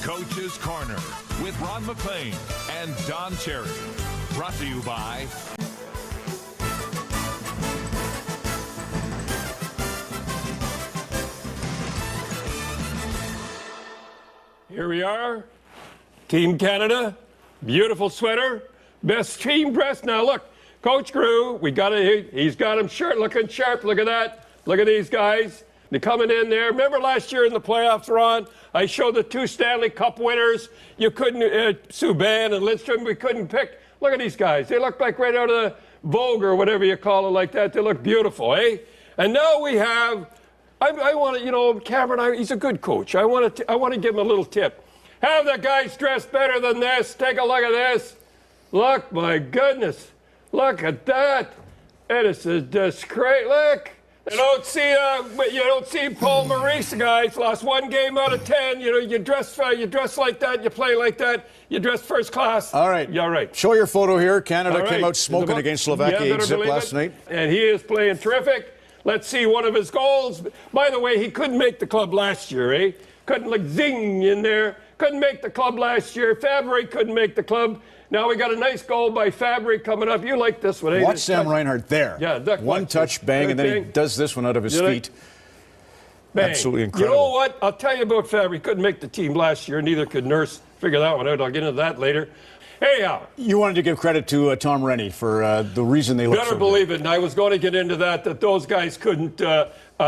Coach's Corner with Ron McLean and Don Cherry. Brought to you by Here we are, Team Canada, beautiful sweater, best team dress. Now look, Coach Crew, he's got him looking sharp. Look at that. Look at these guys. They're coming in there. Remember last year in the playoffs, Ron? I showed the 2 Stanley Cup winners. You couldn't, Subban and Lidstrom, we couldn't pick. Look at these guys. They look like right out of the Vogue or whatever you call it like that. They look beautiful, eh? And now we have, I want to, Cameron, he's a good coach. I want to give him a little tip. Have the guys dressed better than this. Take a look at this. Look, my goodness. Look at that. It is a disgrace. Look. You don't see Paul Maurice, guys. Lost 1 game out of 10. You dress like that. You play like that. You dress first class. All right. Yeah, right. Show your photo here. Canada Right. came out smoking against Slovakia 8-zip last night. And he is playing terrific. Let's see one of his goals. By the way, he couldn't make the club last year, eh? Couldn't zing in there. Couldn't make the club last year. Fabry couldn't make the club. Now we got a nice goal by Fabry coming up. You like this one, eh? Watch Sam Reinhart there. Yeah, one touch, bang, and then he does this one out of his feet. Bang. Absolutely incredible. You know what? I'll tell you about Fabry. Couldn't make the team last year. Neither could Nurse. Figure that one out. I'll get into that later. Anyhow. You wanted to give credit to Tom Rennie for the reason they look Better so believe good. it. And I was going to get into that those guys couldn't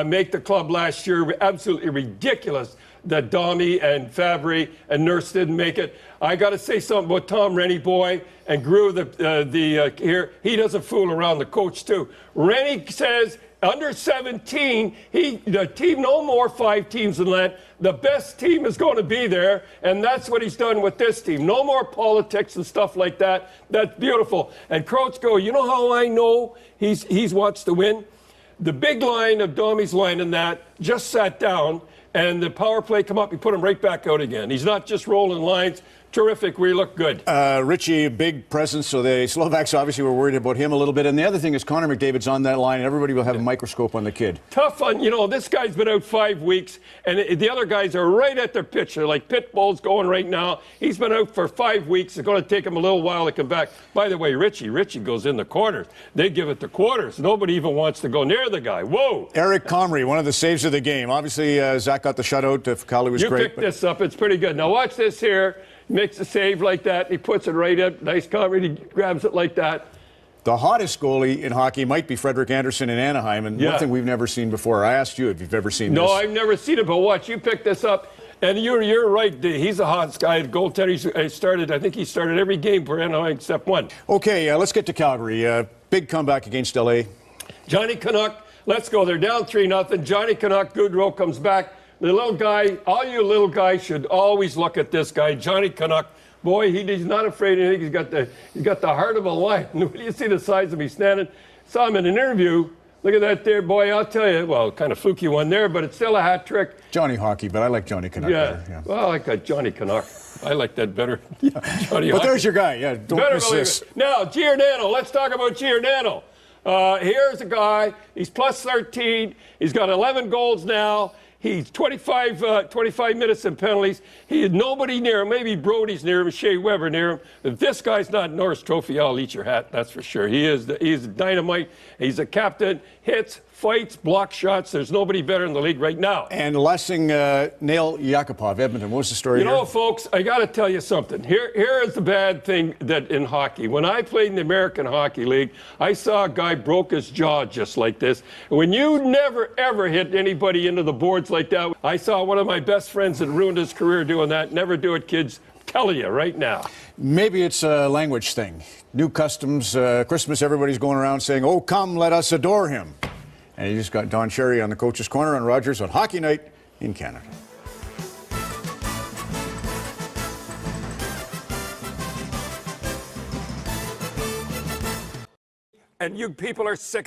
make the club last year. Absolutely ridiculous that Domi and Fabry and Nurse didn't make it. I got to say something about Tom Rennie, boy, and Grew here. He doesn't fool around, the coach, too. Rennie says under 17, the team, no more 5 teams than that. The best team is going to be there, and that's what he's done with this team. No more politics and stuff like that. That's beautiful. And Croats go, you know how I know he's wants to win? The big line of Domi's line in that just sat down, and the power play come up, he put him right back out again. He's not just rolling lines. Terrific. We look good. Richie, a big presence, so the Slovaks obviously were worried about him a little bit. And the other thing is Connor McDavid's on that line, and everybody will have a microscope on the kid. Tough on, this guy's been out 5 weeks, and the other guys are right at their pitch. They're like pit bulls going right now. He's been out for 5 weeks. It's going to take him a little while to come back. By the way, Richie goes in the corners. They give it the quarters. Nobody even wants to go near the guy. Whoa. Eric Comrie, one of the saves of the game. Obviously, Zach got the shutout. Fakali was great. You picked this up. It's pretty good. Now watch this here. Makes a save like that. He puts it right up. Nice Comrie. He grabs it like that. The hottest goalie in hockey might be Frederik Andersen in Anaheim, and one thing we've never seen before. I asked you if you've ever seen this. No, I've never seen it, but watch. You picked this up, and you're right. He's a hot guy. Goaltender. I think he started every game for Anaheim except one. Okay, let's get to Calgary. Big comeback against L.A. Johnny Canuck. Let's go. They're down 3-0. Johnny Canuck. Goodrow comes back. The little guy, all you little guys should always look at this guy, Johnny Canuck. Boy, he's not afraid of anything. He's got the heart of a lion. When you see the size of him standing, saw him in an interview. Look at that there, boy. I'll tell you, well, kind of fluky one there, but it's still a hat trick. Johnny Hockey, but I like Johnny Canuck better. Yeah. Well, I like that Johnny Canuck. I like that better. Johnny but Hockey. there's your guy. Yeah, don't miss this. Now, Giordano. Let's talk about Giordano. Here's a guy. He's plus 13. He's got 11 goals now. He's 25 minutes in penalties. He had nobody near him. Maybe Brody's near him, Shea Weber near him. If this guy's not Norris Trophy, I'll eat your hat. That's for sure. He's dynamite. He's a captain. Hits, fights, block shots. There's nobody better in the league right now. And last Nail Yakupov, Edmonton. What was the story here? Folks, I got to tell you something. Here is the bad thing that in hockey. When I played in the American Hockey League, I saw a guy broke his jaw just like this. When you never, ever hit anybody into the boards like that, I saw one of my best friends that ruined his career doing that. Never do it, kids. Tell you right now. Maybe it's a language thing. New customs, Christmas, everybody's going around saying, oh, come, let us adore him. And you just got Don Cherry on the Coach's Corner on Rogers on Hockey Night in Canada. And you people are sick of it.